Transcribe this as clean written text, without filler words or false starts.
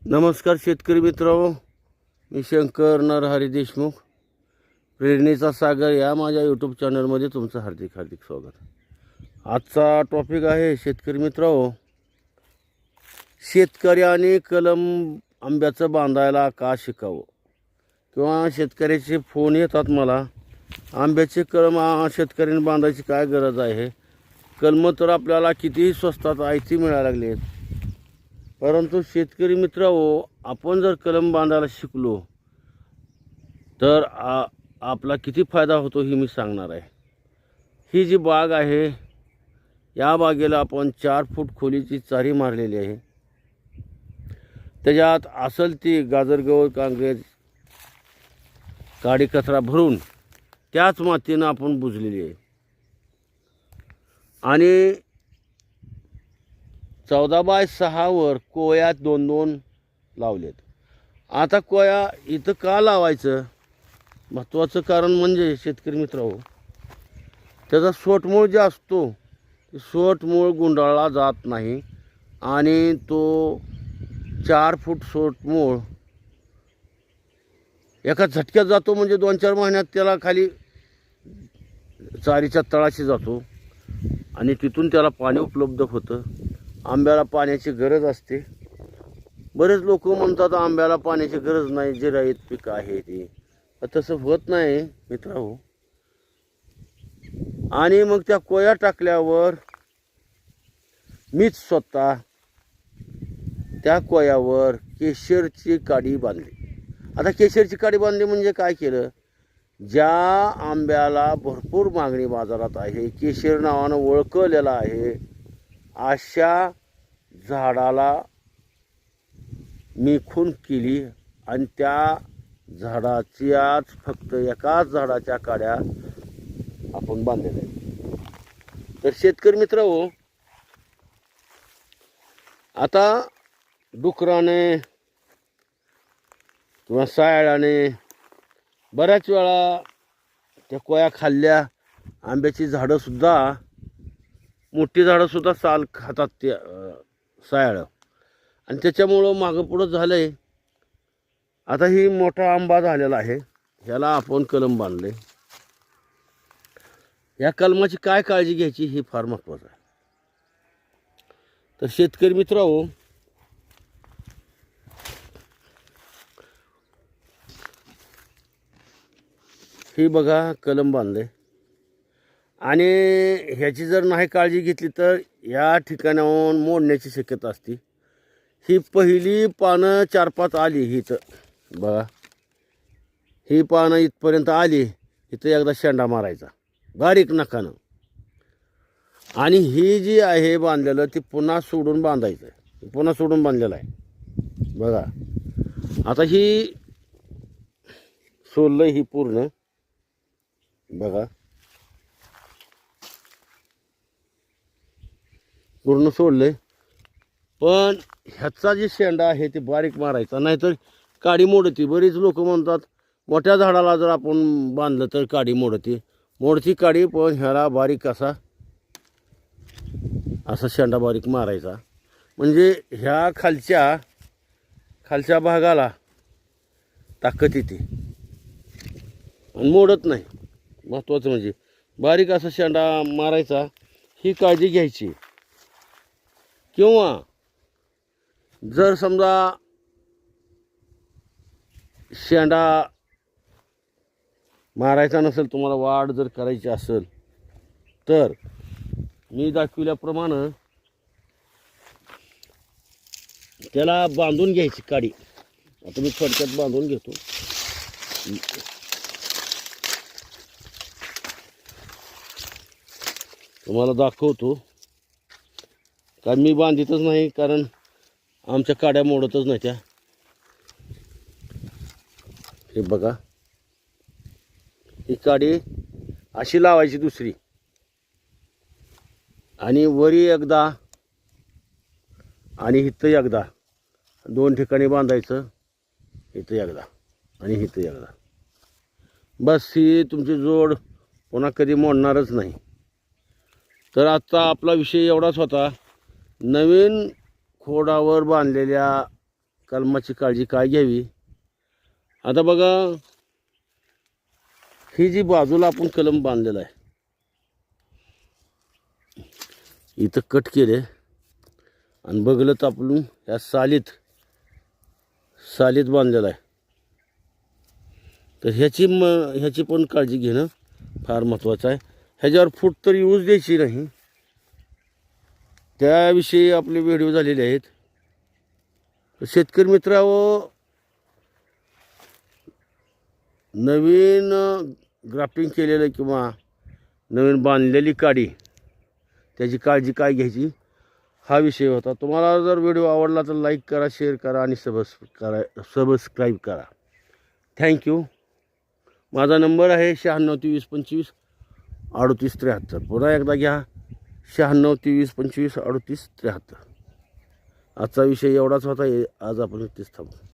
नमस्कार शेतकरी मित्रांनो, मी शंकर नरहरी देशमुख, प्रेरणेचा सागर या माझ्या यूट्यूब चॅनलमध्ये तुमचं हार्दिक स्वागत. आजचा टॉपिक आहे शेतकरी मित्रांनो, शेतकऱ्याने कलम आंब्याचं बांधायला का शिकावं. किंवा शेतकऱ्याचे फोन येतात मला, आंब्याचे कलम शेतकऱ्याने बांधायची काय गरज आहे. कलम तर आपल्याला कितीही स्वस्तात आयती मिळायला लागली आहेत, परंतु शेतकरी मित्रांनो, आपण जर कलम बांधायला शिकलो तर आपला किती फायदा होतो हे मी सांगणार आहे. ही जी बाग आहे, या बागेला आपण 4 फूट खोलीची चारी मारलेली आहे. त्याच्यात असल ती गाजर गवत कांग्रेस काडी कचरा भरून त्याच मातीनं आपण बुजलेली आहे. आणि 14 बाय 6 वर कोया 2-2 लावलेत. आता कोया इथं का लावायचं, महत्त्वाचं कारण म्हणजे शेतकरी मित्रांनो, त्याचा सोटमूळ जे असतो ते सोटमूळ गुंडाळला जात नाही. आणि तो 4 फूट सोटमूळ एका झटक्यात जातो, म्हणजे 2-4 महिन्यात त्याला खाली चारीच्या तळाशी जातो आणि तिथून त्याला पाणी उपलब्ध होतं. आंब्याला पाण्याची गरज असते. बरेच लोक म्हणतात आंब्याला पाण्याची गरज नाही, जिरायत पीक आहे ते. तसं होत नाही मित्रांनो. आणि मग त्या कोया टाकल्यावर मीच स्वतः त्या कोयावर केशरची काडी बांधली. आता केशरची काडी बांधली म्हणजे काय केलं, ज्या आंब्याला भरपूर मागणी बाजारात आहे, केशर नावानं ओळखलेला आहे, अशा झाडाला मी खून केली आणि त्या झाडाच्याच फक्त एकाच झाडाच्या काड्या आपण बांधलेल्या आहेत. तर शेतकरी मित्रांनो, आता डुकराने किंवा सायाळाने बऱ्याच वेळा त्या कोया खाल्ल्या. आंब्याची झाडंसुद्धा, मोठी झाडंसुद्धा साल खातात ते सायाळं, आणि त्याच्यामुळं मागं पुढं झालं आहे. आता ही मोठा आंबा झालेला आहे, ह्याला आपण कलम बांधले. या कलमाची काय काळजी घ्यायची हे फार महत्त्वाचं आहे. तर शेतकरी मित्रांनो, ही बघा कलम बांधले, आणि ह्याची जर नाही काळजी घेतली तर या ठिकाणाहून मोडण्याची शक्यता असते. ही पहिली पानं 4-5 आली, ही तर बघा, ही पानं इथपर्यंत आली, इथं एकदा शेंडा मारायचा बारीक नखानं. आणि ही जी आहे बांधलेलं, ती पुन्हा सोडून बांधायचं आहे. पुन्हा सोडून बांधलेलं आहे बघा. आता ही सोललं, ही पूर्ण बघा, पूर्ण सोडले. पण ह्याचा जे शेंडा आहे ते बारीक मारायचा, नाहीतर काडी मोडती. बरीच लोक म्हणतात मोठ्या झाडाला जर आपण बांधलं तर काडी मोडती काडी, पण ह्याला बारीक असा शेंडा बारीक मारायचा, म्हणजे ह्या खालच्या भागाला ताकद येते आणि मोडत नाही. महत्त्वाचं म्हणजे बारीक असा शेंडा मारायचा, ही काळजी घ्यायची. किंवा जर समजा शेंडा मारायचा नसेल, तुम्हाला वाढ जर करायची असेल, तर मी दाखविल्याप्रमाणे त्याला बांधून घ्यायची काडी. आता मी थोडक्यात बांधून घेतो. तुम्हाला दाखवतो, कारण मी बांधितच नाही, कारण आमच्या काड्या मोडतच नाही त्या. हे बघा, ही काडी अशी लावायची दुसरी, आणि वरी एकदा आणि इथं एकदा, 2 ठिकाणी बांधायचं. इथं एकदा आणि इथं एकदा, बस. ही तुमची जोड पुन्हा कधी मोडणारच नाही. तर आजचा आपला विषय एवढाच होता. नवीन खोडावर बांधलेल्या कलमाची काळजी काय घ्यावी. आता बघा, ही जी बाजूला आपण कलम बांधलेला आहे, इथं कट केले आणि बघलं तर आपण या सालीत बांधलेला आहे. तर ह्याची पण काळजी घेणं फार महत्त्वाचं आहे. ह्याच्यावर फूट तर यूज द्यायची नाही, त्याविषयी आपले व्हिडिओ झालेले आहेत. शेतकरी मित्रांनो, नवीन ग्राफ्टिंग केलेलं किंवा नवीन बांधलेली काडी त्याची काळजी काय घ्यायची हा विषय होता. तुम्हाला जर व्हिडिओ आवडला तर लाईक करा, शेअर करा आणि सबस्क्राईब करा. थँक्यू. माझा नंबर आहे 96 23 25 38 73. पुन्हा एकदा घ्या, 96 23 25 38 73. आजचा विषय एवढाच होता. आज आपण इथेच थांबू.